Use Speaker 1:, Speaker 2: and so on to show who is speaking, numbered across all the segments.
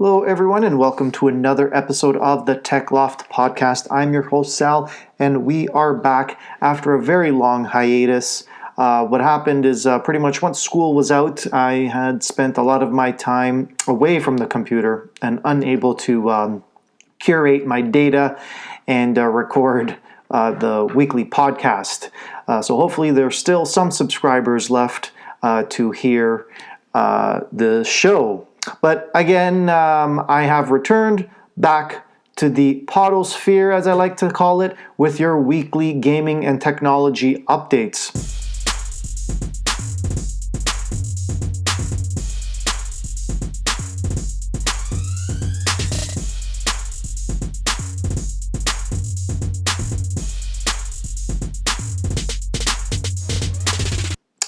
Speaker 1: Hello, everyone, and welcome to another episode of the Tech Loft podcast. I'm your host, Sal, and we are back after a very long hiatus. What happened is pretty much once school was out, I had spent a lot of my time away from the computer and unable to curate my data and record the weekly podcast. So hopefully there's still some subscribers left to hear the show. But again, I have returned back to the podosphere, as I like to call it, with your weekly gaming and technology updates.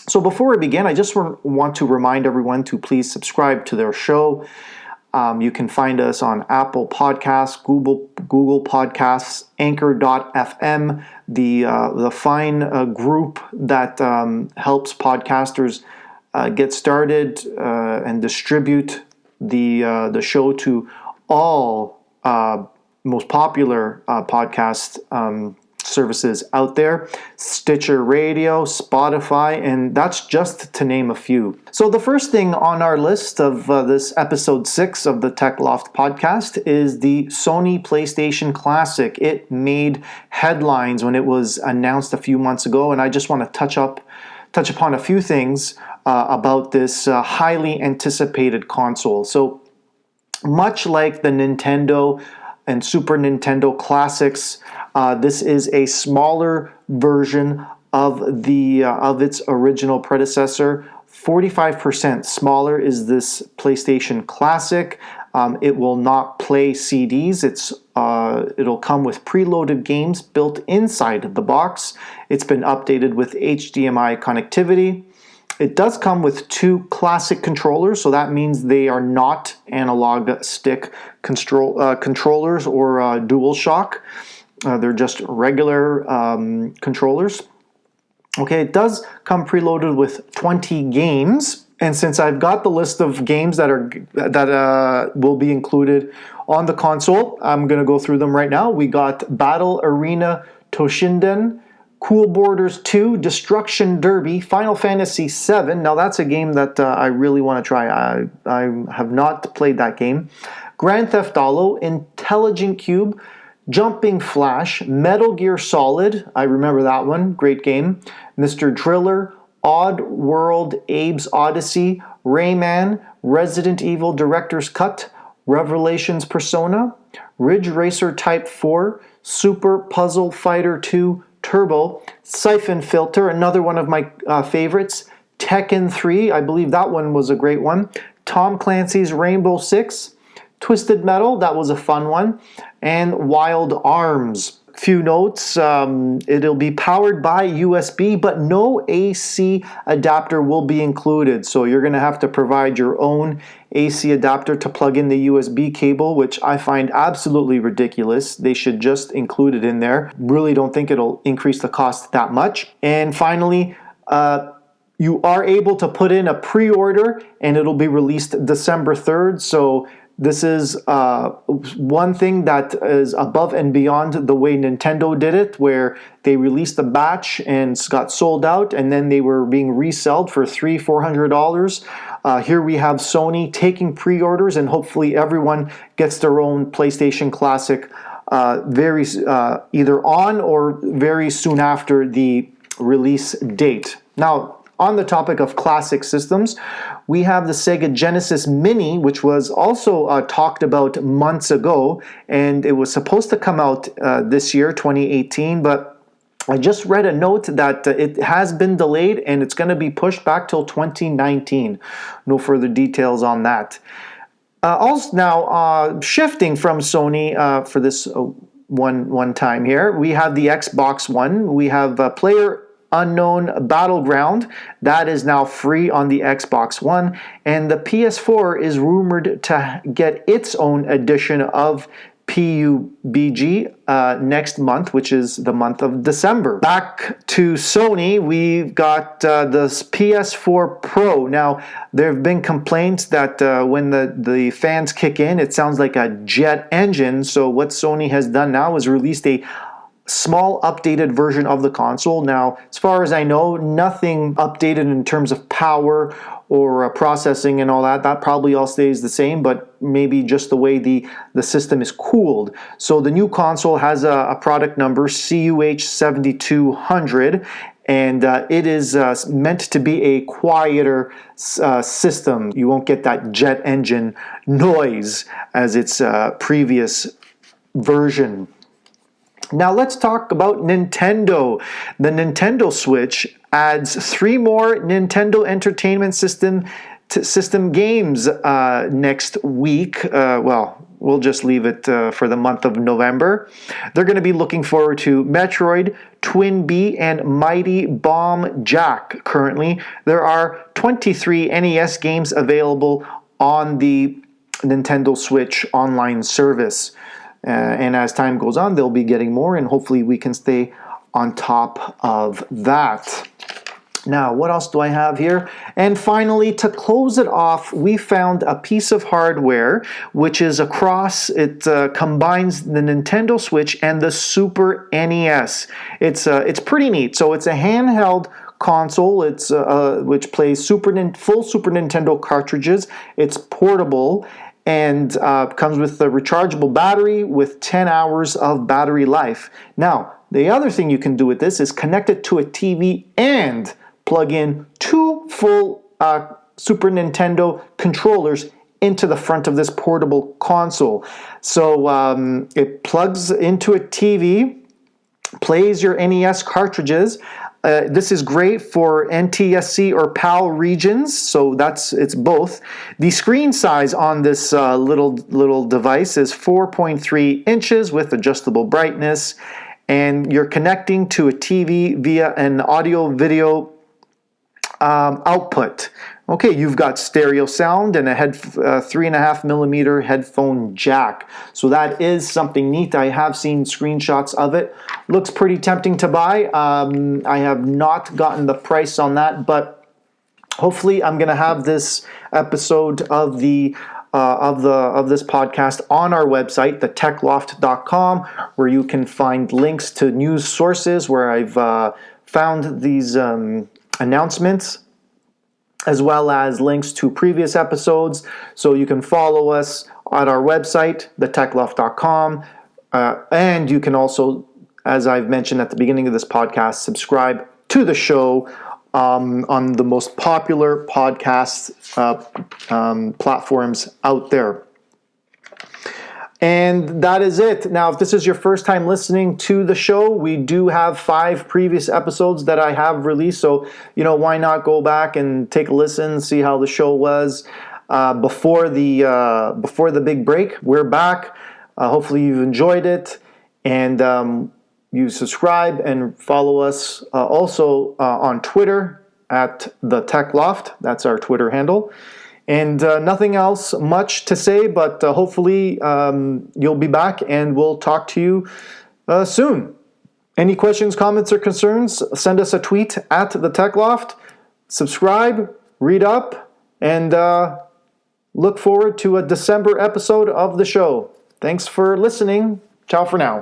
Speaker 1: So before we begin, I just want to remind everyone to please subscribe to their show. You can find us on Apple Podcasts, Google Podcasts, Anchor.fm, the fine group that helps podcasters get started and distribute the show to all most popular podcast services out there, Stitcher Radio, Spotify, and that's just to name a few. So the first thing on our list of this episode 6 of the Tech Loft podcast is the Sony PlayStation Classic. It made headlines when it was announced a few months ago, and I just want to touch upon a few things about this highly anticipated console. So much like the Nintendo and Super Nintendo classics, this is a smaller version of its original predecessor. 45% smaller is this PlayStation Classic. It will not play CDs. It'll come with preloaded games built inside the box. It's been updated with HDMI connectivity. It does come with 2 classic controllers, so that means they are not analog stick controllers or DualShock. They're just regular controllers. Okay, it does come preloaded with 20 games, and since I've got the list of games that will be included on the console, I'm going to go through them right now. We got Battle Arena Toshinden, Cool Borders 2, Destruction Derby, Final Fantasy VII. Now that's a game that I really want to try. I have not played that game. Grand Theft Auto, Intelligent Cube, Jumping Flash, Metal Gear Solid. I remember that one. Great game. Mr. Driller, Odd World, Abe's Odyssey, Rayman, Resident Evil Director's Cut, Revelations Persona, Ridge Racer Type 4, Super Puzzle Fighter 2, Turbo, Siphon Filter, another one of my favorites, Tekken 3, I believe that one was a great one, Tom Clancy's Rainbow Six, Twisted Metal, that was a fun one, and Wild Arms. Few notes, it'll be powered by USB, but no AC adapter will be included, so you're going to have to provide your own AC adapter to plug in the USB cable, which I find absolutely ridiculous. They should just include it in there. Really don't think it'll increase the cost that much. And finally, you are able to put in a pre-order, and it'll be released December 3rd, so this is one thing that is above and beyond the way Nintendo did it, where they released a batch and got sold out, and then they were being resold for $300-$400. Here we have Sony taking pre-orders, and hopefully everyone gets their own PlayStation Classic either on or very soon after the release date. Now, on the topic of classic systems, we have the Sega Genesis Mini, which was also talked about months ago, and it was supposed to come out this year, 2018, but I just read a note that it has been delayed and it's going to be pushed back till 2019. No further details on that. Also, now shifting from Sony for this one time here, we have the Xbox One. We have Player Unknown Battleground. That is now free on the Xbox One, and the PS4 is rumored to get its own edition of PUBG next month, which is the month of December. Back to Sony, we've got this PS4 Pro. Now, there have been complaints that when the fans kick in, it sounds like a jet engine. So what Sony has done now is released a small updated version of the console. Now, as far as I know, nothing updated in terms of power or processing and all that. That probably all stays the same, but maybe just the way the system is cooled. So the new console has a product number, CUH7200, and it is meant to be a quieter system. You won't get that jet engine noise as its previous version. Now let's talk about Nintendo. The Nintendo Switch adds 3 more Nintendo Entertainment System games next week. We'll just leave it for the month of November. They're going to be looking forward to Metroid, Twin Bee, and Mighty Bomb Jack. Currently, there are 23 NES games available on the Nintendo Switch online service. And as time goes on, they'll be getting more, and hopefully we can stay on top of that. Now, what else do I have here? And finally, to close it off, we found a piece of hardware which is it combines the Nintendo Switch and the Super NES. It's pretty neat. So it's a handheld console. It's which plays full Super Nintendo cartridges. It's portable and comes with a rechargeable battery with 10 hours of battery life. Now, the other thing you can do with this is connect it to a TV and plug in 2 full Super Nintendo controllers into the front of this portable console. So it plugs into a TV, plays your NES cartridges. This is great for NTSC or PAL regions, so it's both. The screen size on this little device is 4.3 inches with adjustable brightness, and you're connecting to a TV via an audio-video output. Okay, you've got stereo sound and a 3.5 millimeter headphone jack. So that is something neat. I have seen screenshots of it. Looks pretty tempting to buy. I have not gotten the price on that, but hopefully I'm going to have this episode of this podcast on our website, thetechloft.com, where you can find links to news sources where I've found these announcements, as well as links to previous episodes. So you can follow us at our website, thetechloft.com, and you can also, as I've mentioned at the beginning of this podcast, subscribe to the show on the most popular podcast platforms out there. And that is it. Now, if this is your first time listening to the show, we do have 5 previous episodes that I have released. So, why not go back and take a listen, see how the show was before the big break. We're back. Hopefully you've enjoyed it. And you subscribe and follow us also on Twitter at the Tech Loft. That's our Twitter handle. And nothing else much to say, but hopefully you'll be back and we'll talk to you soon. Any questions, comments, or concerns, send us a tweet at the Tech Loft. Subscribe, read up, and look forward to a December episode of the show. Thanks for listening. Ciao for now.